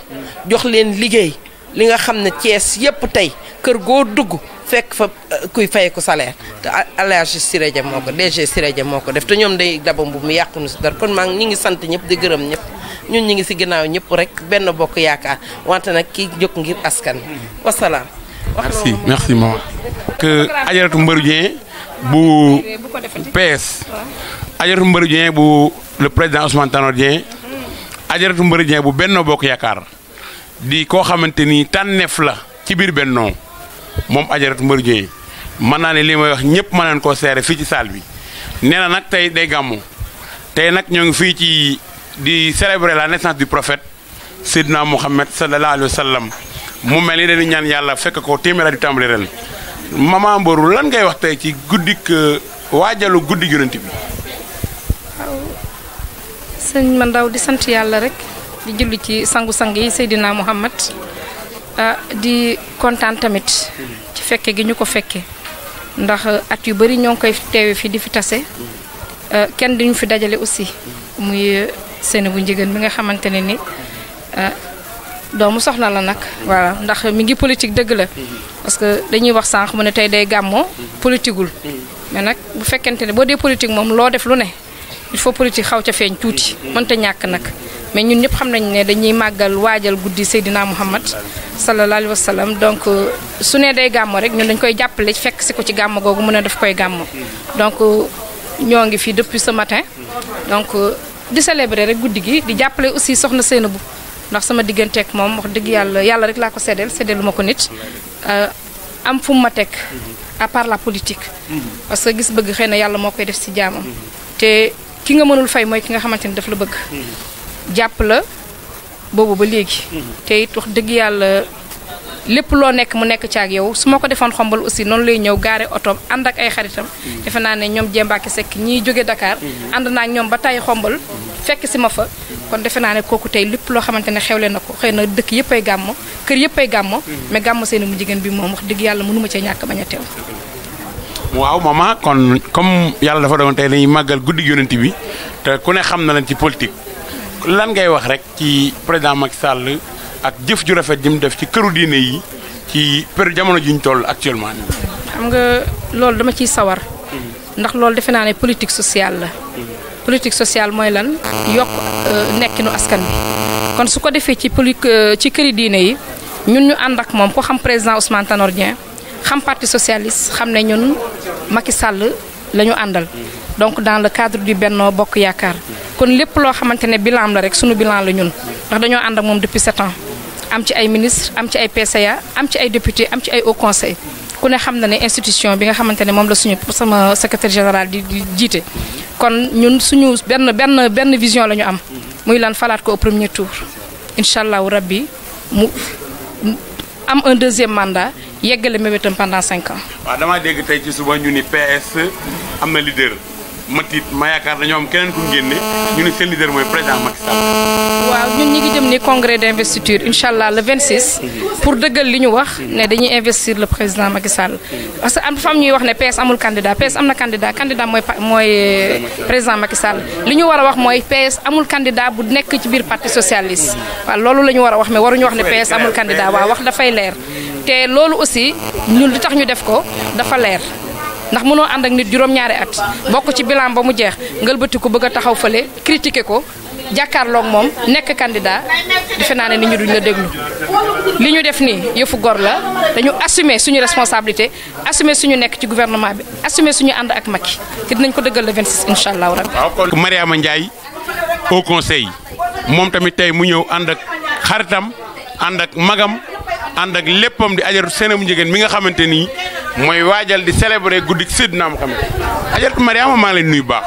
jox leen liggéey li nga xam ne Thiès yépp tey kër goo dugg fekk fa kuy fay ko salaire te Alaaji Siré Dia moo ko DG Siré Dia moo ko def te ñoom day Daba Mboup mi yàqunu si dara kon maa ngi ñi ngi sant ñëpp di gërëm ñëpp ñun ñi ngi si ginnaaw ñëpp rek benn bokk yaakaar wante nag kii jóg ngir askan wasalaam. merci maman. que Adjaratou Mbëru Dieng bu PS Adjaratou Mbëru Dieng bu le président Ousmane Tanor Dieng Adjaratou Mbëru Dieng bu Benno Bokk Yaakaar di koo xamante ni tànneef la ci biir Benno moom Adjaratou Mbëru Dieng mën naa ne li may wax ñëpp mën nañ koo seere fii ci salle bi nee na nag tey day gàmmu tey nag ñoo ngi fii ci di célébrer la naissance du prophète Seydina Mohamed sallallahu alayhi wa sallam mu mel ni dañu ñaan yàlla fekk ko téeméer di tàmbali ren maman Mbourou lan ngay wax tey ci guddik waajalu guddi Yonent bi. waaw sëñ ma ndaw di sant yàlla rek di julli ci sangu-sang yi Seydina Mohamed di kontaan tamit ci fekke gi ñu ko fekke ndax at yu bari ñoo ngi koy teewe fi di fi tase kenn diñu fi dajale aussi muy Seynabou Ndiéguène bi nga xamante ne ni doomu soxna la nag voilà ndax mi ngi politique dëgg la parce que dañuy wax sànq mu ne tey day gàmmoo politiqueul mais nag bu fekkente ne boo dee politique moom loo def lu ne il faut politique xaw ca feeñ tuuti mënta ñàkk nag mais ñun ñëpp xam nañ ne dañuy màggal waajal guddi Seydina Muhammad sallallahu alayhi wa sallam donc su ne day gàmmo rek ñun dañ koy jàppale fekk si ko ci gàmmo googu mu ne daf koy gàmmo donc ñoo ngi fii depuis ce matin donc di célébrer rek guddi gi di jàppale aussi soxna Seynabou ndax sama digganteeg moom wax dëgg yàlla rek laa ko séddeel séddeelu ma ko nit am fu mu ma teg à part la politique parce que gis bëgg xëy na yàlla moo koy def ci jaamam te ki nga mënul fay mooy ki nga xamante ni daf la bëgg jàpp la boobu ba léegi te it wax dëgg yàlla lépp loo nekk mu nekk ci ak yow su ma ko defoon xombal aussi noonu lay ñëw gaare otoom ànd ak ay xaritam defe naa ne ñoom Jembaaki Sekk ñiy jóge Dakar ànd naa ak ñoom ba tay xombal fekk si ma fa kon defe naa ne kooku tey lépp loo xamante ne xewle na ko xëy na dëkk yëpp ay gàmmo kër yëpp ay gàmmo mais gàmmo Seynabou Ndiéguène bi moom wax dëgg yàlla mënuma cee ñàkk bañ a teew. waaw maman kon comme yàlla dafa doon tey dañuy màggal guddi Yonent bi te ku ne xam na leen ci politique lan ngay wax rek ci président Macky Sall ak jëf ju rafet ji mu def ci këru diine yi ci jamono ji ñu toll actuellement nii. xam nga loolu dama ciy sawar ndax loolu defe naa ne politique sociale la. politique sociale mooy lan yokk nekkinu askan bi kon su ko defee ci këri diine yi ñun ñu ànd ak moom ko xam président Ousmane Tanor Dieng xam parti socialiste xam ne ñun Macky Sall la ñu àndal donc dans le cadre du Benno Bokk Yaakaar kon lépp loo xamante ne bilan la rek sunu bilan la ñun ndax dañoo ànd ak moom depuis 7 ans am ci ay ministre am ci ay PCA am ci ay député am ci ay haut conseil ku ne xam na ne institution bi nga xamante ne moom la sama secrétaire général di jiite kon ñun suñu benn vision la ñu am muy lan falaat ko au premier tour incha allahu rabbi mu am un deuxième mandat yeggale mébétam pendant 5 ans. waaw damaa dégg tey ci suba ñu ni PS am na leader ma tiit ma yaakaar dañoo am keneen ku génne ñu ne seen leader mooy président Macky Sall. waaw ñun ñi ngi jëm ni congrès d'investiture incha allah le 26 pour dëggal li ñu wax ne dañuy investir le président Macky Sall parce que am fam ñuy wax ne PS amul candidat PS am na candidat mooy président Macky Sall li ñu war a wax mooy PS amul candidat bu nekk ci biir parti socialiste waaw loolu la ñu war a wax mais waruñu wax ne PS amul candidat waaw wax dafay leer te loolu aussi ñun li tax ñu def ko dafa leer. ndax mënoo ànd ak nit juróom-ñaari at bokk ci bilan ba mu jeex ngëlbati ko bëgg a taxaw fële critiquer ko jàkkaarloog moom nekk candidat defe naa ne nit ñi duñ la déglu li ñu def nii yëfu gor la dañu assumer suñu responsabilité assumer suñu nekk ci gouvernement bi assumer suñu ànd ak Macky te dinañ ko dëggal le 26 incha allahu rabbi. waaw kon Mariama Ndiaye au conseil moom tamit tey mu ñëw ànd ak xaritam ànd ak magam ànd ak léppam di Adjaratou Seynabou Ndiéguène mi nga xamante ni mooy waajal di célébrer guddi Seydina Muhammad Adjaratou Mariama maa ngi lay nuyu baax.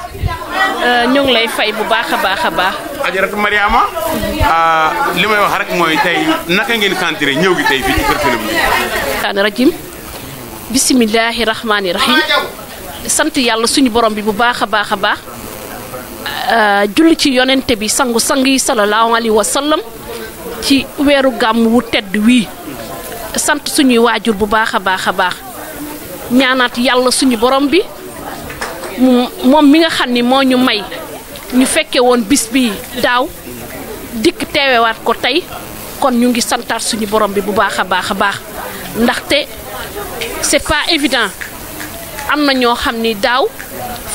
ñu ngi lay fay bu baax a baax a baax. Adjaratou Mariama li may wax rek mooy tey naka ngeen sentir ñëw gi tey fii ci kër Seynabou Ndiéguène. rajim bisimilahi rahmaani rahim sant yàlla suñu borom bi bu baax a baax a baax julli ci yonente bi sangu sang yi sallallahu alayhi wa sallam ci weeru gàmm wu tedd wii sant suñuy waajur bu baax a baax a baax. ñaanaat yàlla suñu borom bi moom mi nga xam ni moo ñu may ñu fekke woon bis bi daaw dikk teewewaat ko tey kon ñu ngi santaat suñu borom bi bu baax a baax a baax ndaxte c'est pas évident am na ñoo xam ni daaw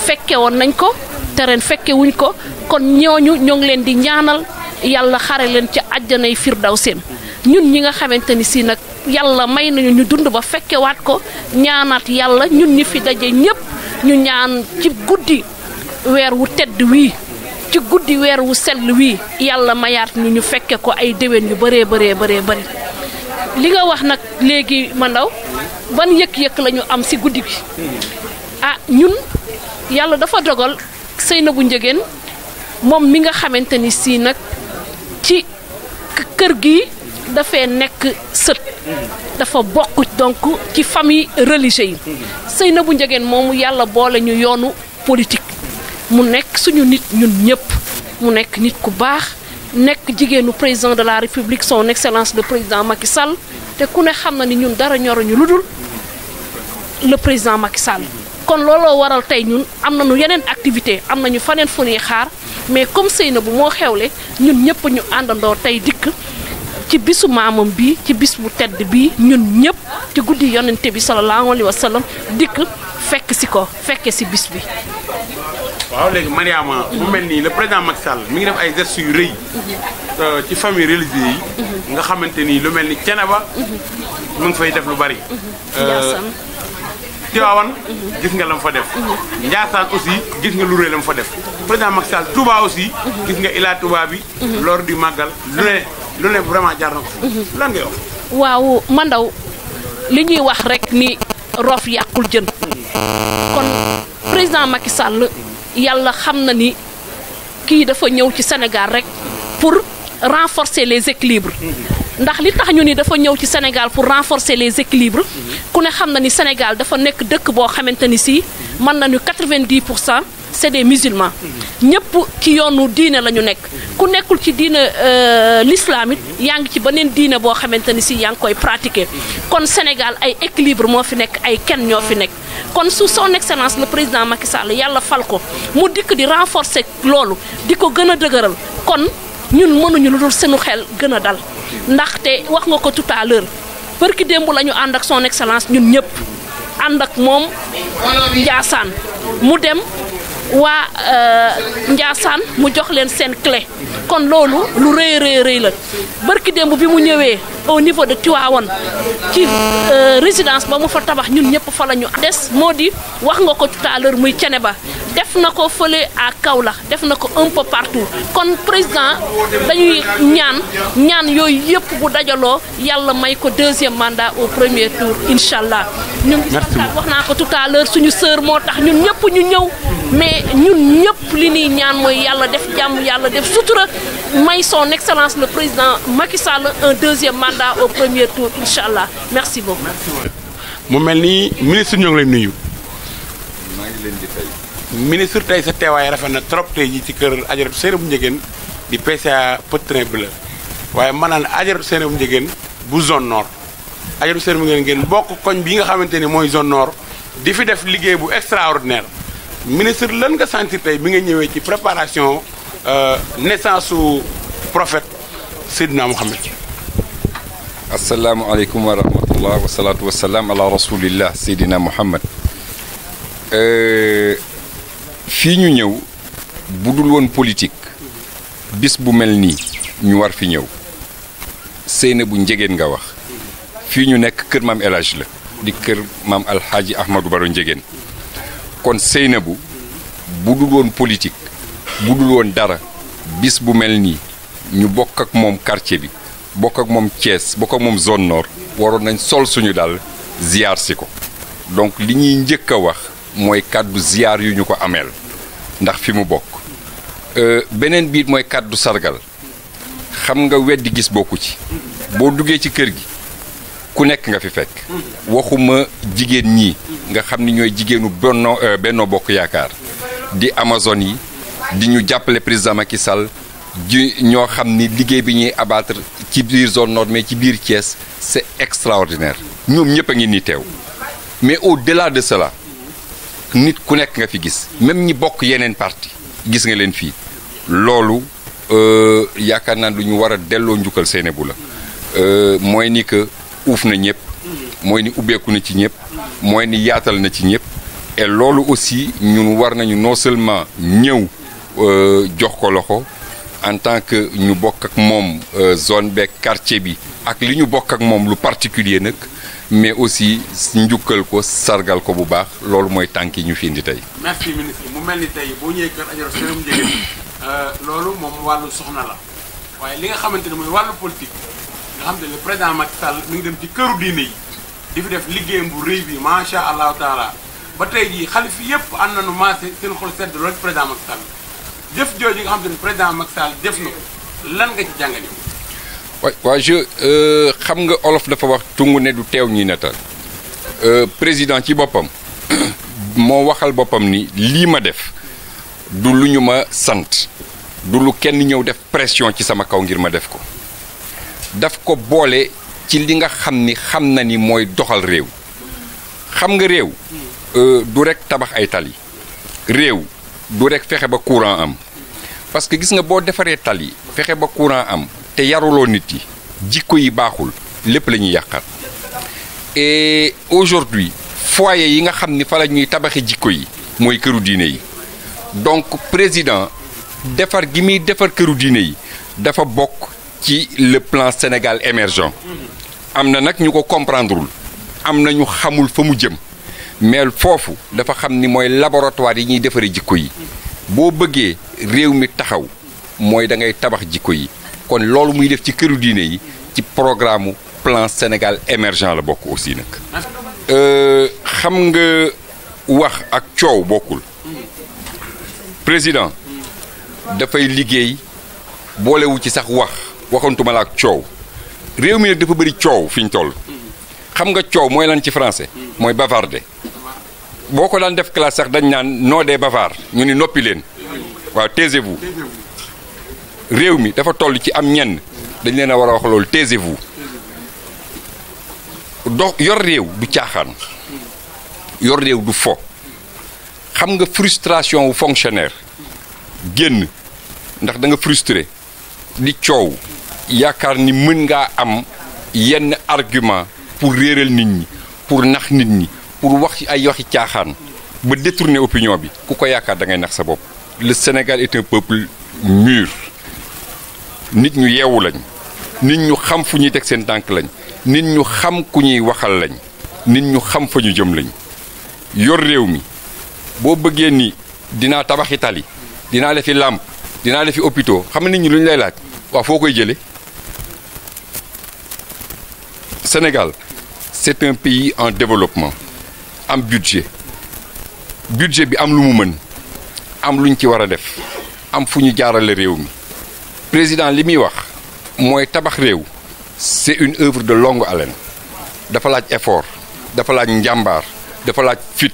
fekke woon nañ ko te ren fekke wuñ ko kon ñooñu ñoo ngi leen di ñaanal yàlla xare leen ci àjjanay firdawseen ñun ñi nga xamante ni si nag yàlla may nañu ñu dund ba fekkewaat ko ñaanaat yàlla ñun ñi fi daje ñëpp ñu ñaan ci guddi weer wu tedd wii ci guddi weer wu sell wii yàlla mayaat ñu fekke ko ay déwén yu bëree bëri li nga wax nag léegi ma ndaw ban yëkk-yëkk la ñu am si guddi bi ah ñun yàlla dafa dogal Seynabou Ndiéguène moom mi nga xamante ni si nag ci kër gi dafay nekk sët dafa bokk donc ci famille religieuse yi Seynabou Ndiéguène moomu yàlla boole ñu yoonu politique mu nekk suñu nit ñun ñëpp mu nekk nit ku baax nekk jigéenu président de la république son excellence le président Macky Sall te ku ne xam na ni ñun dara ñoruñu lu dul le président Macky Sall kon looloo waral tey ñun am nañu yeneen activité am nañu faneen fu ñuy xaar mais comme Seynabou moo xewle ñun ñëpp ñu àndandoo tey dikk ci bisu maamam bi ci bis bu tedd bi ñun ñëpp ci guddi yonente bi sallallahu alayhi wa sallam dikk fekk si ko fekke si bis bi. waaw léegi Mariama mu mel nii le président Macky Sall mi ngi def ay gestes yu rëy ci famille religieuse yi nga xamante ni lu mel ni Thiénaba mu ngi fay def lu bari. Tivaouane gis nga la mu fa def. Ndiassane aussi gis nga lu rëy la mu fa def président Macky Sall Touba aussi gis nga Ila Touba bi. lors du màggal lu ne vraiment jaar na ko. lan ngay wax. waaw mandaw li ñuy wax rek ni roof yàqul jën kon président Macky Sall yàlla xam na ni kii dafa ñëw ci Sénégal rek pour renforcer les équilibres ndax li tax ñu ni dafa ñëw ci Sénégal pour renforcer les équilibres ku ne xam na ni Sénégal dafa nekk dëkk boo xamante ni si mën nañu 90% c'est des musulmans ñëpp ci yoonu diine la ñu nekk ku nekkul ci diine l'islam it yaa ngi ci beneen diine boo xamante ni si yaa ngi koy pratiquer kon Sénégal ay équilibre moo fi nekk ay kenn ñoo fi nekk kon su son excellence le président Macky Sall yàlla fal ko mu dikk di renforcer loolu di ko gën a dëgëral kon ñun mënuñu lu dul sunu xel gën a dal ndaxte wax nga ko tout à l'heure barki démb la ñu ànd ak son excellence ñun ñëpp ànd ak moom Ndiassane mu dem waa Ndiassane mu jox leen seen clé kon loolu lu rëy la barki démb bi mu ñëwee au niveau de Tivaouane ci résidence ba mu fa tabax ñun ñëpp fa la ñu des moo di wax nga ko tout à l'heure muy Thiénaba def na ko fële à Kaolack def na ko un peu partout kon président dañuy ñaan yooyu yëpp bu dajaloo yàlla may ko deuxième mandat au premier tour incha allah. ñu ngi wax naa ko tout à l'heure suñu sœur moo tax ñun ñëpp ñu ñëw mais ñun ñëpp li ñuy ñaan mooy yàlla def jàmm yàlla def sutura may son excellence le président Macky Sall un deuxième mandat au premier tour incha allah merci beaucoup. mu mel ni ministre ñoo ngi lay nuyu. maa ngi leen di fay. ministre tey sa teewaay rafet na trop tey jii ci kër Adjaratou Seynabou Ndiéguène di PCA Petit Train Bleu waaye mën naa ne Adjaratou Seynabou Ndiéguène bu zone nord Adjaratou Seynabou Ndiéguène bokk koñ bii nga xamante ni mooy zone nord di fi def liggéey bu extraordinaire ministre lan nga sentir tey bi nga ñëwee ci préparation naissance su prophète Seydina Mohamed. asalaamualeykum wa rahmatullah wasalaatu wasalaam ala rasulillah Seydina Mohamed. fii ñu ñëw bu dul woon politique bis bu mel nii ñu war fi ñëw Seynabou Ndiéguène nga wax fii ñu nekk kër maam El Hadj la di kër maam Alxaaji Ahmadou Baro Ndiéguène kon Seynabou bu dul woon politique bu dul woon dara bis bu mel nii ñu bokk ak moom quartier bi bokk ak moom Thiès bokk ak moom zone nord waroon nañ sol suñu daal ziar si ko donc li ñuy njëkk a wax mooy kàddu ziar yu ñu ko ameel ndax fi mu bokk beneen biit mooy kàddu sargal xam nga weddi gis bokku ci boo duggee ci kër gi ku nekk nga fi fekk waxuma jigéen ñi nga xam ni ñooy jigéenu Benno Bokk Yaakaar di Amazone yi di ñu jàppale président Macky Sall ji ñoo xam ni liggéey bi ñuy abattre ci biir zone nord mais ci biir Thiès c'est extraordinaire ñoom ñëpp a ngi ni teew mais au-delà de cela nit ku nekk nga fi gis même ñi bokk yeneen parti gis nga leen fii loolu yaakaar naa lu ñu war a delloo njukkal Seynabou la mooy ni que uuf na ñëpp mooy ni ubbeeku na ci ñëpp mooy ni yaatal na ci ñëpp et loolu aussi ñun war nañu non seulement ñëw jox ko loxo en tant que ñu bokk ak moom zone beeg quartier bi ak li ñu bokk ak moom lu particulier nag mais aussi njukkal ko sargal ko bu baax loolu mooy tànk yi ñu fi indi tey. merci ministre mu mel ni tey boo ñëwee kër Adjaratou Seynabou Ndiéguène loolu moom wàllu soxna la waaye li nga xamante ne mooy wàllu politique nga xam ne le président Macky Sall mi ngi dem ci këru diine yi di fi def liggéeyam bu rëy bi macha allahu taala ba tey jii xalif yëpp ànd nañu maase seen xol sedd loolu ci président Macky Sall jëf jooju nga xam ne président Macky Sall def na ko lan nga ci jàngale. waaw xam nga olof dafa wax tungu ne du teew ñi netal président ci boppam moo waxal boppam ni lii ma def du lu ñu ma sant du lu kenn ñëw def pression ci sama kaw ngir ma def ko daf ko boole ci li nga xam ni xam na ni mooy doxal réew xam nga réew du rek tabax ay tali réew du rek fexe ba courant am parce que gis nga boo defaree tali fexe ba courant am te yaruloo nit yi jikko yi baaxul lépp la ñuy yàqaat et aujourd'hui foyer yi nga xam ni fa la ñuy tabaxi jikko yi mooy këru diine yi donc président defar gi muy defar këru diine yi dafa bokk ci le plan Sénégal émergent am na nag ñu ko comprendrewul am na ñu xamul fa mu jëm mais foofu dafa xam ni mooy laboratoire yi ñuy defaree jikko yi boo bëggee réew mi taxaw mooy da ngay tabax jikko yi kon loolu muy def ci këru diine yi ci programme plan Sénégal émergent la bokk aussi nag xam nga wax ak coow bokkul président dafay liggéey boolewu ci sax waxantuma la ak coow réew mi nag dafa bëri coow fi ñu toll xam nga coow mooy lan ci français mooy bavarder boo ko daan def classe sax dañ naan non des bavards ñu ni noppi leen waaw taisez-vous réew mi dafa toll ci am ñenn dañ leen a war a wax loolu taisez-vous dox yor réew du caaxaan yor réew du fo xam nga frustration wu fonctionnaire génn ndax da nga frustré di coow yaakaar ni mën ngaa am yenn argument pour réeral nit ñi pour nax nit ñi pour wax ay waxi caaxaan ba détourner opinion bi ku ko yaakaar da ngay nax sa bopp. Le Sénégal est un peuple mûr nit ñu yeewu lañ nit ñu xam fu ñuy teg seen tànk lañ nit ñu xam ku ñuy waxal lañ nit ñu xam fa ñu jëm lañ yor réew mi boo bëggee ni dinaa tabaxi tali dinaa defi làmp dinaa defi hôpitaux xam nit ñi lu ñu lay laaj waaw foo koy jëlee Sénégal c'est un pays en développement am budget bi am lu mu mën am luñ ci war a def am fu ñu jaarale réew mi président li muy wax mooy tabax réew c'est une œuvre de longue haleine dafa laaj effort dafa laaj njàmbaar dafa laaj fit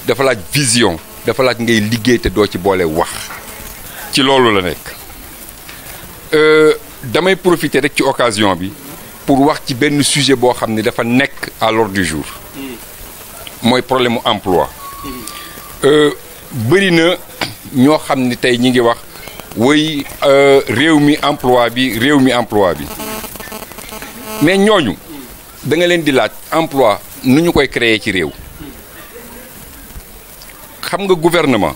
dafa laaj vision dafa laaj ngay liggéey te doo ci boole wax ci loolu la nekk. damay profiter rek ci occasion bi pour wax ci benn sujet boo xam ne dafa nekk à l'ordre du jour mooy problème mu emploi. bëri na ñoo xam ni tey ñi ngi wax woy réew mi emploi bi mais ñooñu da nga leen di laaj emploi nu ñu koy créer ci réew. xam nga gouvernement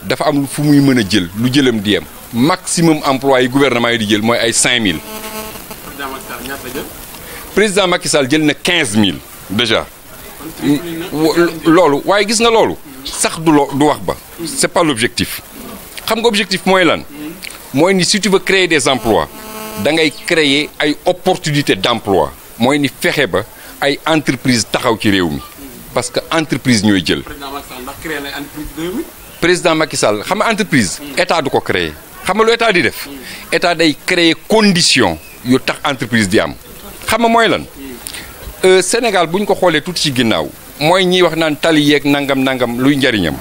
dafa am fu muy mën a jël lu jëlam di yem maximum emploi yi gouvernement yi di jël mooy ay 5000. président Macky Sall jël na 15000 déjà. loolu waaye gis nga loolu sax du wax ba. c'est pas l'objectif. xam nga objectif mooy lan. mooy ni si tu veux créer des emplois da ngay créer ay opportunités d'emploi mooy ni fexe ba ay entreprises taxaw ci réew mi parce que entreprise ñooy jël. président Macky Sall xam nga entreprise. état du ko créer xam nga lu état di def. état day créer condition yu tax entreprise di am xam nga mooy lan. Sénégal bu ñu ko xoolee tuuti ci ginnaaw mooy ñiy wax naan tali yeeg nangam luy njariñam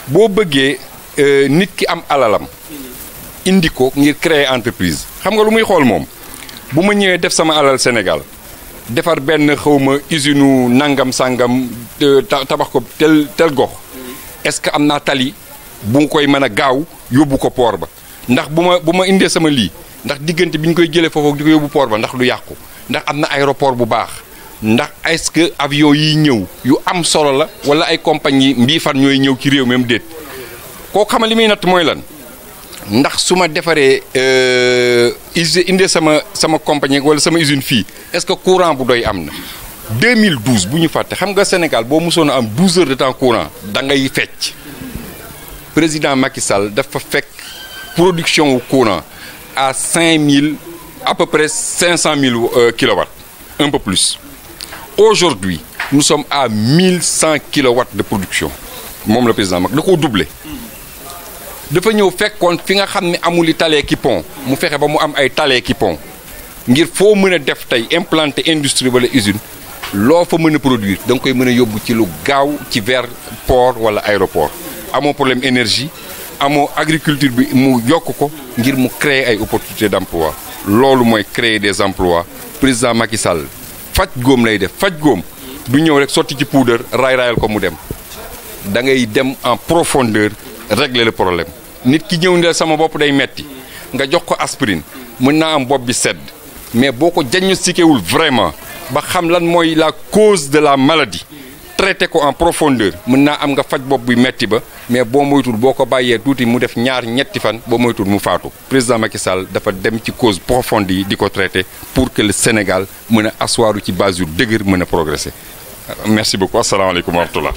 boo bëggee nit ki am alalam indi ko ngir créer entreprise xam nga lu muy xool moom bu ma ñëwee def sama alal Sénégal defar benn xawma usine nangam sangam tabax ko tel gox est-ce que am naa tali bu nga koy mën a gaaw yóbbu ko port ba ndax bu ma indee sama lii ndax diggante bi ñu koy jëlee foofu di ko yóbbu port ba ndax du yàqu ndax am na aéroport bu baax ndax est-ce que avion yi ñëw yu am solo la wala ay compagnie mbii fan ñooy ñëw ci réew même déet koo xamal li muy natt mooy lan ndax su ma defaree indee sama compagnie wala sama usine fii est-ce que courant bu doy am na 2012 bu ñu fàtte xam nga Sénégal boo mosoon a am 12 heures de temps courant da ngay fecc président Macky Sall dafa fekk production wu courant à 5000 à peu près 500 000 kilowatts un peu plus aujourd'hui nous sommes à 1100 kilowatts de production moom le président Macky da koo doublé dafa ñëw fekkoon fi nga xam ne amul i tali ki pont mu fexe ba mu am ay tali ki pont ngir foo mën a def tey implanter industrie wala usine loo fa mën a produire da nga koy mën a yóbbu ci lu gaaw ci vers port wala aéroport amoo problème énergie amoo agriculture bi mu yokk ko ngir mu créer ay opportunités d'emploi loolu mooy créer des emplois président Macky Sall faj góom lay def faj góom du ñëw rek sotti ci poudre raay-raayal ko mu dem da ngay dem en profondeur régler le problème nit ki ñëw ne sama bopp day metti nga jox ko aspirine mën naa am bopp bi sedd mais boo ko diagnostiqué wul vraiment ba xam lan mooy la cause de la maladie traité ko en profondeur mën naa am nga faj bopp bi metti ba mais boo moytul boo ko bàyyee tuuti mu def ñetti fan boo moytul mu faatu président Macky Sall dafa dem ci cause profonde yi di ko traité pour que le Sénégal mën a asseoir ci base yu dëgër mën a progresser merci beaucoup asalaamaaleykum wa rahmatullah